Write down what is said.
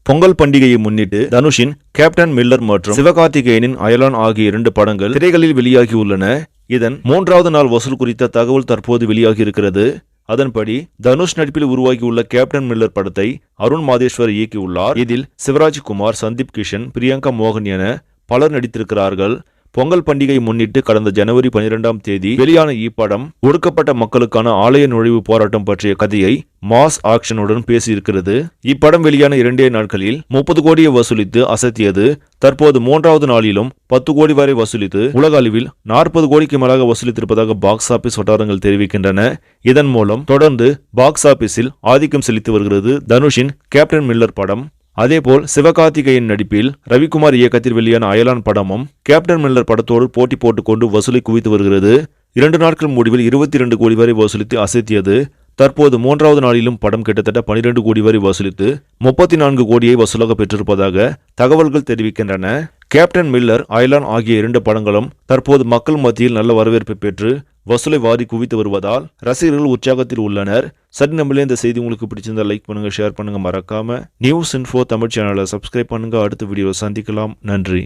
பொங்கல் பண்டிகையை முன்னிட்டு தனுஷின் captain Miller மற்றும் சிவகார்த்திகேயனின் அயலான் ஆகிய 2 படங்கள் திரைகளில் வெளியாகியுள்ளன. இதன் 3வது நாள் வசூல் குறித்த தகவல் தற்போது வெளியாகி இருக்கிறது. அதன்படி தனுஷ் நடிப்பில் உருவாகியுள்ள கேப்டன் மில்லர் படத்தை அருண் மாதேஸ்வர் இயக்கியுள்ளார். இதில் சிவராஜ்குமார், சந்தீப் கிஷன், பிரியங்கா மோகன் என பலர் நடித்திருக்கிறார்கள். பொங்கல் பண்டிகை முன்னிட்டு கடந்த ஜனவரி 12ஆம் தேதி வெளியான இப்படம் ஒடுக்கப்பட்ட மக்களுக்கான ஆலய நுழைவு போராட்டம் பற்றிய கதையை மாஸ் ஆக்ஷனுடன் பேசியிருக்கிறது. இப்படம் வெளியான 2 நாட்களில் 30 கோடியை வசூலித்து அசத்தியது. தற்போது 3வது நாளிலும் 10 கோடி வரை வசூலித்து உலக அளவில் 40 கோடிக்கு மேலாக வசூலித்திருப்பதாக பாக்ஸ் ஆபீஸ் வட்டாரங்கள் தெரிவிக்கின்றன. இதன் மூலம் தொடர்ந்து பாக்ஸ் ஆபீஸில் ஆதிக்கம் செலுத்தி வருகிறது தனுஷின் கேப்டன் மில்லர் படம். அதேபோல் சிவகார்த்திகேயன் நடிப்பில் ரவிக்குமார் இயக்கத்தில் வெளியான அயலான் படமும் கேப்டன் மில்லர் படத்தோடு போட்டி போட்டுக்கொண்டு வசூலை குவித்து வருகிறது. 2 நாட்கள் முடிவில் 22 கோடி வரை வசூலித்து அசத்தியது. தற்போது 3வது நாளிலும் படம் கிட்டத்தட்ட 12 கோடி வரை வசூலித்து 34 கோடியை வசூலாக பெற்றிருப்பதாக தகவல்கள் தெரிவிக்கின்றன. கேப்டன் மில்லர், அயலான் ஆகிய 2 படங்களும் தற்போது மக்கள் மத்தியில் நல்ல வரவேற்பை பெற்று வசூலை வாரி குவித்து வருவதால் ரசிகர்கள் உற்சாகத்தில் உள்ளனர். சரி, நம்மளே இந்த செய்தி உங்களுக்கு பிடிச்சிருந்தா லைக் பண்ணுங்க, ஷேர் பண்ணுங்க, மறக்காம நியூஸ் இன்ஃபோ தமிழ் சேனலை சப்ஸ்கிரைப் பண்ணுங்க. அடுத்த வீடியோவை சந்திக்கலாம். நன்றி.